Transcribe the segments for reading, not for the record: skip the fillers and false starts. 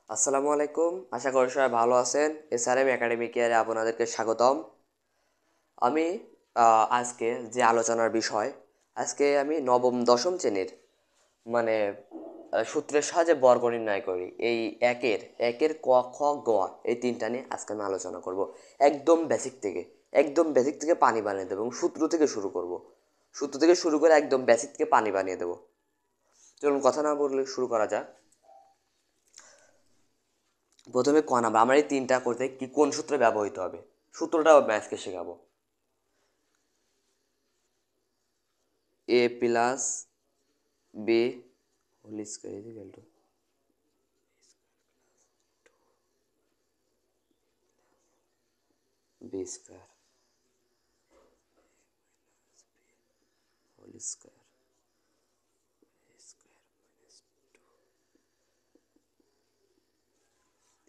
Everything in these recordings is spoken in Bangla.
আসসালামু আলাইকুম, আশা করি সবাই ভালো আছেন। এসআরএম একাডেমি কেয়ারে আপনাদেরকে স্বাগতম। আমি আজকে যে আলোচনার বিষয়, আজকে আমি নবম দশম শ্রেণীর মানে সূত্রের সাহায্যে বর্গ নির্ণয় করি এই একের একের ক খ গ এই তিনটা নিয়ে আজকে আমি আলোচনা করব। একদম বেসিক থেকে পানি বানিয়ে দেবো এবং সূত্র থেকে শুরু করব। সূত্র থেকে শুরু করে একদম বেসিক থেকে পানি বানিয়ে দেবো। চলুন কথা না বললে শুরু করা যাক। প্রথমে ক নাম্বার, আমার এই তিনটা করতে কি কোন সূত্র ব্যবহৃত হবে, সূত্রটাও ম্যাথকে শেখাবো। A plus B whole square equal to B square whole square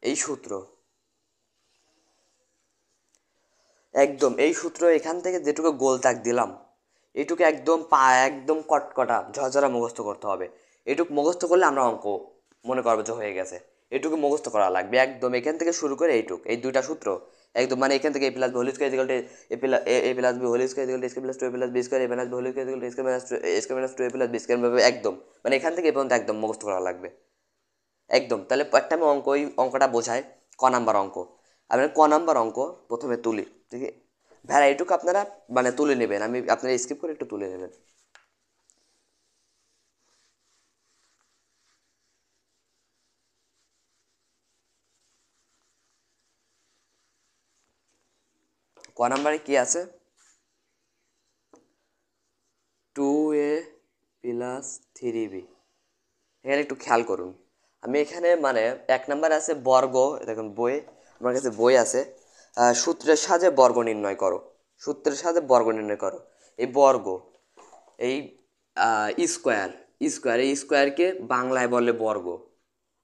এই সূত্র, এই সূত্র এখান থেকে যেটুকু গোল দাগ দিলাম এইটুকু একদম কটকটা ঝরঝরা মুখস্থ করতে হবে। এটুকু মুখস্থ করলে আমরা অঙ্ক মনে করবো যে হয়ে গেছে। এটুকু মুখস্থ করা লাগবে একদম, এখান থেকে শুরু করে এই দুইটা সূত্র একদম, মানে এখান থেকে A plus B whole square equal to A plus B whole square equal to square plus two A plus B square A plus B whole square equal to square plus two A plus B square একদম, মানে এখান থেকে এ পর্যন্ত একদম মুখস্থ করা লাগবে একদম। তাহলে একটা আমি ওই অঙ্কটা বোঝাই, ক নাম্বার অঙ্ক। আমি ক নাম্বার অঙ্ক প্রথমে তুলি, ঠিক আছে? ভ্যারাইটুকু আপনারা মানে তুলে নেবেন, আমি আপনারা স্কিপ করে একটু তুলে নেবেন। ক নাম্বারে কি আছে? 2a plus 3b। এখানে একটু খেয়াল করুন, আমি এখানে মানে এক নাম্বার আছে বর্গ, দেখুন বই, আমার কাছে বই আছে। সূত্রের সাহায্যে বর্গ নির্ণয় করো, সূত্রের সাহায্যে বর্গ নির্ণয় করো। এই বর্গ, এই স্কোয়ার, এই স্কোয়ারকে বাংলায় বলে বর্গ,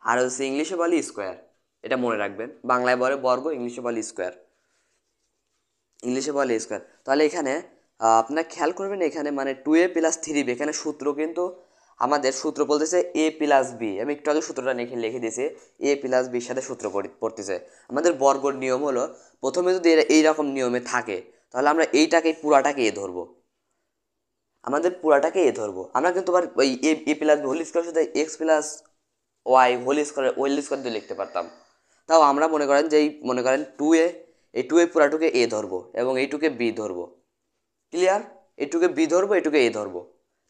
আর হচ্ছে ইংলিশে বলে স্কোয়ার। এটা মনে রাখবেন, বাংলায় বলে বর্গ, ইংলিশে বলে স্কোয়ার, তাহলে এখানে আপনারা খেয়াল করবেন, এখানে মানে 2a প্লাস 3b, এখানে সূত্র কিন্তু আমাদের সূত্র বলতেছে এ প্লাস বি। আমি একটু আগে সূত্রটা লিখে দিয়েছি, এ প্লাস বির সাথে সূত্র পড়তেছে। আমাদের বর্গর নিয়ম হলো, প্রথমে যদি এইরকম নিয়মে থাকে তাহলে আমরা পুরাটাকে এ ধরবো, আমরা কিন্তু আবার ওই a plus B whole square সাথে x plus y whole square দিয়ে লিখতে পারতাম। তাও আমরা মনে করেন এই 2a পুরাটুকে এ ধরবো এবং এইটুকে বি ধরবো। ক্লিয়ার? এইটুকে বি ধরবো, এইটুকে এ ধরবো।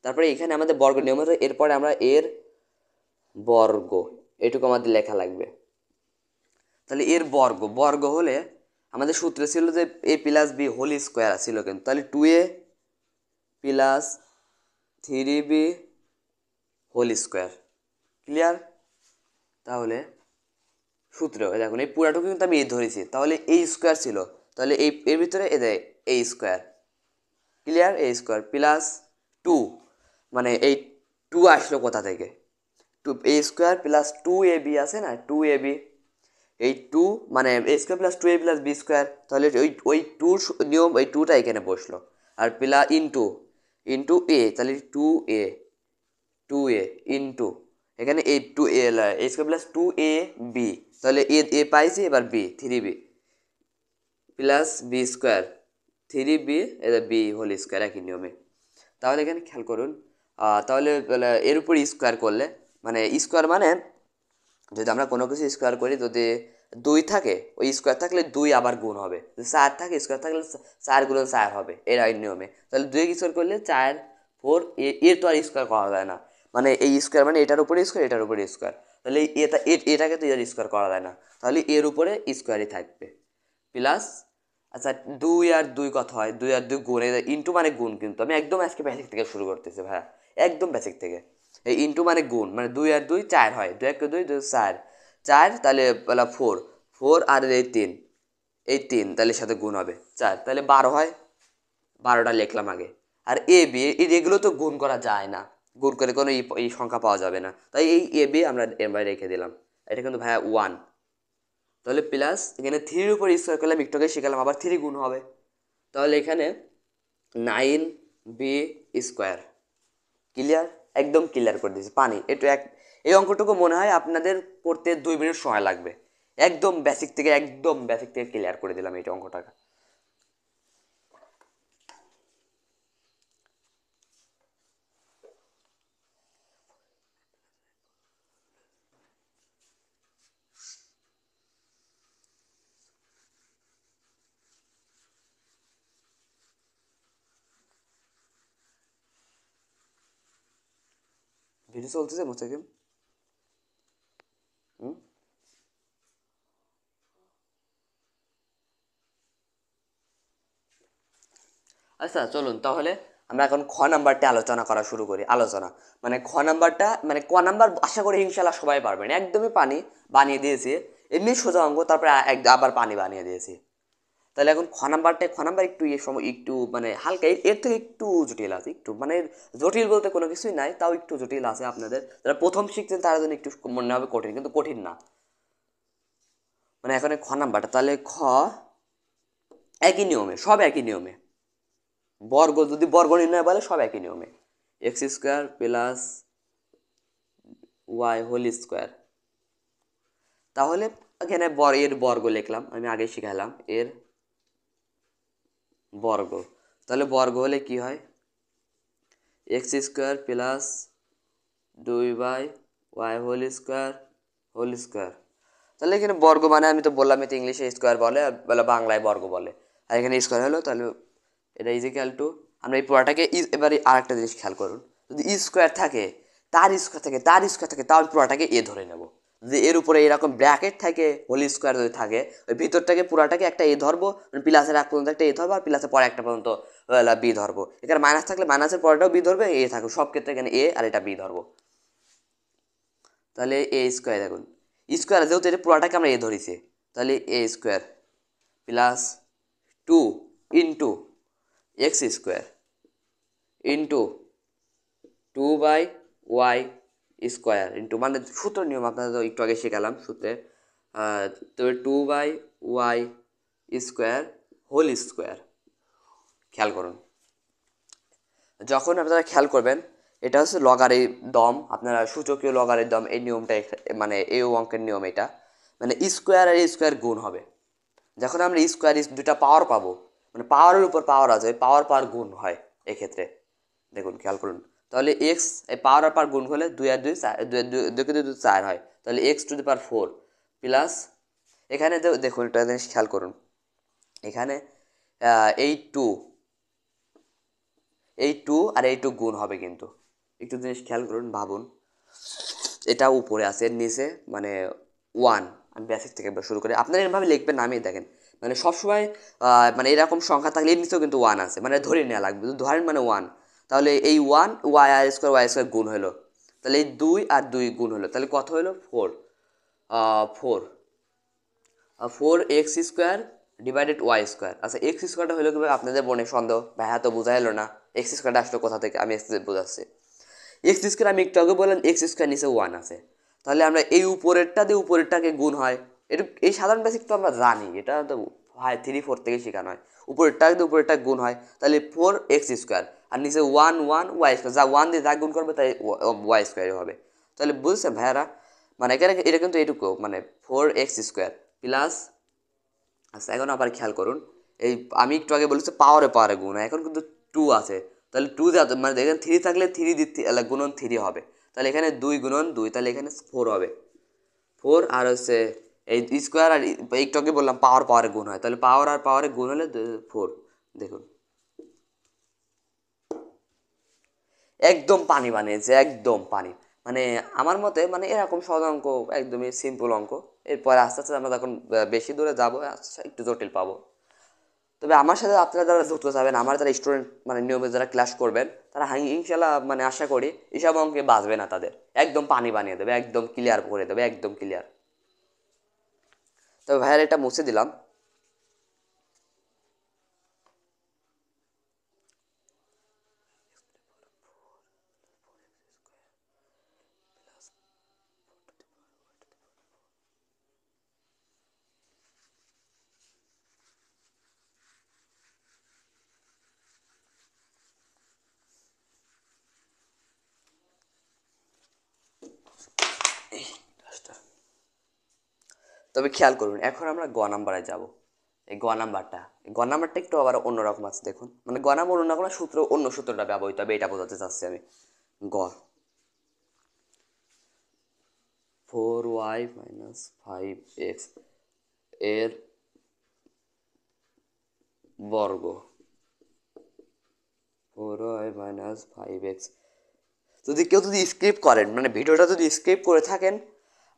তারপরে এখানে আমাদের বর্গ নিয়ম হচ্ছে, এরপরে আমরা এর বর্গ এটুকু আমাদের লেখা লাগবে। তাহলে এর বর্গ হলে আমাদের সূত্র ছিল যে এ প্লাস বি হোল স্কোয়ার ছিল, কিন্তু তাহলে 2a plus 3b whole square. Clear? তাহলে সূত্র দেখুন, এই পুরাটুকু কিন্তু আমি এ ধরেছি, তাহলে এই স্কোয়ার ছিল, তাহলে এর ভিতরে এই স্কোয়ার। ক্লিয়ার? এ স্কোয়ার প্লাস 2, মানে এই 2 আসলো কোথা থেকে? এ স্কোয়ার প্লাস 2ab আছে না, 2ab, এই 2 মানে A square plus 2a plus B square, তাহলে ওই টুর নিয়ম, ওই 2টা এখানে বসলো। আর প্লাস ইন্টু এ, তাহলে 2a ইন্টু এখানে এ স্কোয়ার প্লাস 2ab, তাহলে এ পাইছি, এবার b 3b plus B square 3b b whole square একই নিয়মে। তাহলে এখানে খেয়াল করুন, তাহলে এর উপর স্কোয়ার করলে মানে স্কোয়ার মানে যদি আমরা কোনো কিছু স্কোয়ার করি, যদি 2 থাকে ওই স্কোয়ার থাকলে 2 আবার গুণ হবে, যদি 4 থাকে স্কোয়ার থাকলে 4 গুণ 4 হবে, এর নিয়মে। তাহলে 2 স্কোয়ার করলে 4 4, এর তো আর স্কোয়ার করা যায় না, মানে এই স্কোয়ার মানে এটার উপরে স্কোয়ার, এটার উপরে স্কোয়ার, তাহলে এটাকে তো এর স্কোয়ার করা যায় না, তাহলে এর উপরে স্কোয়ারই থাকবে প্লাস। আচ্ছা, 2 আর 2 কত হয়? 2 আর 2 গুণ, ইন্টু মানে গুণ, কিন্তু আমি একদম আজকে বেসিক থেকে শুরু করতেছি ভাইয়া, একদম বেসিক থেকে। এই ইন্টু মানে গুণ, মানে 2 আর 2 4 হয়, 2 × 2 2 4 4, তাহলে 4 4 আর এই তিন তাহলে সাথে গুণ হবে 4, তাহলে 12 হয়। 12টা লিখলাম আগে। আর এ বি, এগুলো তো গুণ করা যায় না, গুণ করে কোনো এই সংখ্যা পাওয়া যাবে না, তাই এই এ বি আমরা এবার রেখে দিলাম। এটা কিন্তু ভাইয়া 1, তাহলে প্লাস এখানে 3-এর উপর স্কোয়ার করলাম, একটু আগে শিখালাম, আবার 3 গুণ হবে, তাহলে এখানে 9b স্কোয়ার। ক্লিয়ার? একদম ক্লিয়ার করে দিয়েছি, পানি একটু এই অঙ্কটুকু মনে হয় আপনাদের পড়তে 2 মিনিট সময় লাগবে। একদম বেসিক থেকে ক্লিয়ার করে দিলাম এই অঙ্কটাকে। ভিডিও চলতেছে মোস্তাকিম? হুম, আচ্ছা চলুন তাহলে আমরা এখন খ নাম্বারটা আলোচনা করা শুরু করি। মানে খ নাম্বারটা, মানে ক নাম্বার আশা করি ইনশাল্লাহ সবাই পারবেন, একদমই পানি বানিয়ে দিয়েছি, এমনি সোজা অঙ্ক, তারপরে আবার পানি বানিয়ে দিয়েছি। তাহলে এখন খ নাম্বার একটু ইয়ে সময় একটু মানে হালকা এর থেকে একটু জটিল আছে, একটু মানে জটিল বলতে কোনো কিছুই নাই, তাও একটু জটিল আছে। আপনাদের যারা প্রথম শিখছেন তারা জন্য একটু মনে হবে কঠিন, কিন্তু কঠিন না। মানে এখন খ নাম্বারটা, তাহলে খ একই নিয়মে, সব একই নিয়মে, বর্গ যদি বর্গ নির্ণয় বলে সব একই নিয়মে, x square plus y whole square. তাহলে এখানে এর বর্গ লিখলাম, আমি আগে শিখালাম এর বর্গ। তাহলে বর্গ হলে কি হয়, x square plus 2/y whole square. তাহলে এখানে বর্গ মানে আমি তো বললাম এতে ইংলিশে স্কোয়ার বলে, আর বলে বাংলায় বর্গ বলে, আর এখানে স্কোয়ার হলো। তাহলে এটা ইজিক্যাল টু, আমরা এই পুরাটাকে এবারে আর একটা জিনিস খেয়াল করুন, যদি স্কোয়ার থাকে, তার স্কোয়ার থাকে, তাও পুরাটাকে এ ধরে নেব। যদি এর উপরে এরকম ব্র্যাকেট থাকে, হোল স্কোয়ার যদি থাকে, ওই ভিতরটাকে পুরাটাকে একটা এ ধরবো, মানে প্লাসের এক পর্যন্ত একটা এ ধরবো, আর প্লাসের পরে একটা পর্যন্ত বি ধরবো। এখানে মাইনাস থাকলে মাইনাসের পরেটাও বি ধরবে, এ থাকবে, সব ক্ষেত্রে এখানে এ আর এটা বি ধরবো। তাহলে এ স্কোয়ার, দেখুন স্কোয়ার যেহেতু এটা পুরাটাকে আমরা এ ধরেছি, তাহলে A square plus 2 × x² into 2/y² into, মানে সূত্র নিয়ম আপনাদের একটু আগে শেখালাম সূত্রে, তবে 2/y² হোল স্কোয়ার। খেয়াল করুন, যখন আপনারা খেয়াল করবেন, এটা হচ্ছে লগারিদম, আপনারা সূচকীয় লগারিদম, এই নিয়মটা মানে এই অঙ্কের নিয়ম এটা, মানে স্কোয়ার আর স্কোয়ার গুণ হবে। যখন আমরা স্কোয়ার দুটা পাওয়ার পাবো, মানে পাওয়ারের উপর পাওয়ার আছে, পাওয়ার গুণ হয় এক্ষেত্রে। দেখুন খেয়াল করুন, তাহলে এক্স এই পাওয়ার আর পাওয়ার গুণ হলে 2 আর 2 4, 2 4 হয়, তাহলে x⁴ প্লাস, এখানে দেখুন একটা জিনিস খেয়াল করুন, এখানে এই টু আর এই টু গুণ হবে, কিন্তু একটু জিনিস খেয়াল করুন, ভাবুন, এটা উপরে আছে, এর নিচে মানে 1। আমি বেসিক থেকে শুরু করি, আপনারা এরভাবে লিখবেন না, আমি দেখেন মানে সবসময় মানে এরকম সংখ্যা থাকলে এর নিচেও কিন্তু 1 আছে, মানে ধরে নেওয়া লাগবে, ধরেন মানে 1, তাহলে এই 1 y² গুণ হলো, তাহলে এই 2 আর 2 গুণ হলো, তাহলে কত হলো 4, 4x² ডিভাইডেড y²। আচ্ছা এক্স স্কোয়ারটা হলো কিভাবে, আপনাদের মনে সন্দেহ, ভাইয়া তো বোঝা এলো না এক্স স্কোয়ারটা আসলো কোথা থেকে, আমি বোঝাচ্ছি। x² আমি একটু আগে বললাম x² নিচে 1 আছে, তাহলে আমরা এই উপরেরটা দিয়ে উপরেরটাকে গুণ হয়, এটা এই সাধারণ বেসিক তো আমরা জানি, এটা তো 3 4 থেকে শেখানো হয়, উপরেরটা দিয়ে উপরেরটা গুণ হয়, তাহলে 4x² আর নিচে 1 y², যা 1 দিয়ে যা গুণ করবে তাই y² হবে। তাহলে বুঝছেন ভাইয়ারা, মানে এখানে এটা কিন্তু এইটুকু, মানে 4x² প্লাস, আচ্ছা এখন আবার খেয়াল করুন, এই আমি একটু আগে বলেছি পাওয়ারে গুণ হয়, এখন কিন্তু 2 আছে, তাহলে 2 মানে এখানে 3 থাকলে 3 দিতে গুণন 3 হবে, তাহলে এখানে 2 × 2, তাহলে এখানে 4 হবে, 4 আর হচ্ছে এই স্কোয়ার, আর একটু আগে বললাম পাওয়ারে গুণ হয়, তাহলে পাওয়ার আর পাওয়ারে গুণ হলে 4। দেখুন একদম পানি বানিয়েছে, একদম পানি, মানে আমার মতে মানে এরকম সহজ অঙ্ক একদমই সিম্পল অঙ্ক, এরপরে আস্তে আস্তে আমরা যখন বেশি দূরে যাবো আচ্ছা একটু জটিল পাবো। তবে আমার সাথে আপনারা যারা যুক্ত যাবেন, আমার যারা স্টুডেন্ট মানে নিয়মিত যারা ক্লাস করবেন, তারা ইনশাল্লাহ মানে আশা করি এসব অঙ্কে বাঁচবে না, তাদের একদম পানি বানিয়ে দেবে, একদম ক্লিয়ার করে দেবে, একদম ক্লিয়ার। তবে ভাইয়ার এটা মুছে দিলাম। তবে খেয়াল করুন, এখন আমরা গ নাম্বারে যাব। এই গ নাম্বারটা একটু আবার অন্যরকম আছে, দেখুন মানে গ নাম্বার অন্য কোনো সূত্র, অন্য সূত্রটা ব্যবহৃত হবে, এটা বোঝাতে চাচ্ছি আমি। গ 4y মাইনাস 5x এর বর্গ, 4y মাইনাস 5x। যদি কেউ যদি স্ক্রিপ্ট করেন, মানে ভিডিওটা যদি স্ক্রিপ্ট করে থাকেন,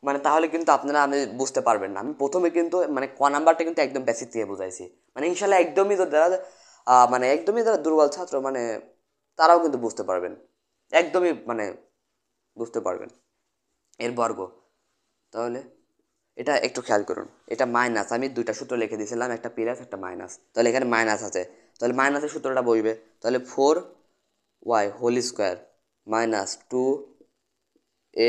মানে তাহলে কিন্তু আপনারা আমি বুঝতে পারবেন না। আমি প্রথমে কিন্তু মানে ক নাম্বারটা কিন্তু একদম বেসিক থেকে বুঝাইছি, মানে ইনশাল্লাহ একদমই যারা মানে একদমই যারা দুর্বল ছাত্র, মানে তারাও কিন্তু বুঝতে পারবেন, একদমই মানে বুঝতে পারবেন। এর বর্গ, তাহলে এটা একটু খেয়াল করুন, এটা মাইনাস, আমি দুইটা সূত্র লিখে দিয়েছিলাম, একটা প্লাস একটা মাইনাস, তাহলে এখানে মাইনাস আছে, তাহলে মাইনাসের সূত্রটা বসবে, তাহলে 4y whole square minus 2ab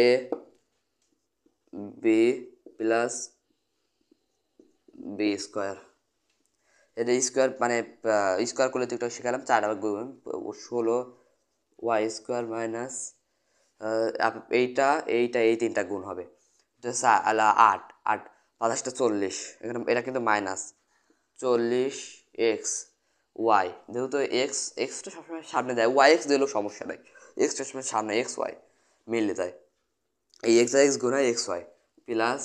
plus B square. এটা স্কোয়ার মানে স্কোয়ার করলে তো একটু শিখালাম, 4 আবার গুণ 16y স্কোয়ার মাইনাস এইটা এইটা এই তিনটা গুণ হবে, আট আট 25 40, এখানে এটা কিন্তু মাইনাস 40x যেহেতু এক্সটা সবসময় সামনে দেয়, ওয়াই এক্স দিলেও সমস্যা নেই, এক্সটা সবসময় সামনে এক্স ওয়াই মিললে যায়, এই এক্স গুণ হয় x Y plus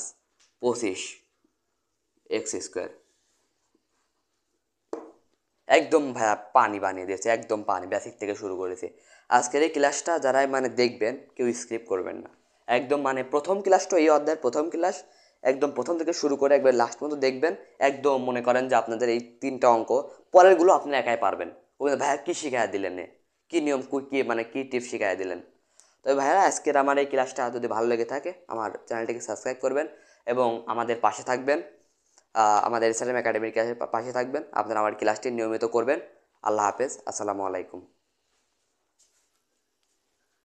25x square. একদম ভাইয়া পানি বানিয়ে দিয়েছে, একদম পানি, বেসিক থেকে শুরু করেছে। আজকের এই ক্লাসটা যারাই মানে দেখবেন, কেউ স্কিপ করবেন না, একদম মানে প্রথম ক্লাসটা, এই অধ্যায়ের প্রথম ক্লাস একদম প্রথম থেকে শুরু করে একবার লাস্ট পর্যন্ত দেখবেন, একদম মনে করেন যে আপনাদের এই 3টা অঙ্ক, পরেরগুলো আপনি একাই পারবেন। ভাইয়া কী শিখাই দিলেন, কী নিয়ম, কী মানে কী টিপস শিখাই দিলেন। তবে ভাইয়া আজকের আমার এই ক্লাসটা যদি ভালো লেগে থাকে, আমার চ্যানেলটিকে সাবস্ক্রাইব করবেন এবং আমাদের পাশে থাকবেন, আমাদের এসএলএম একাডেমির পাশে থাকবেন, আপনারা আমার ক্লাসটি নিয়মিত করবেন। আল্লাহ হাফেজ, আসসালামু আলাইকুম।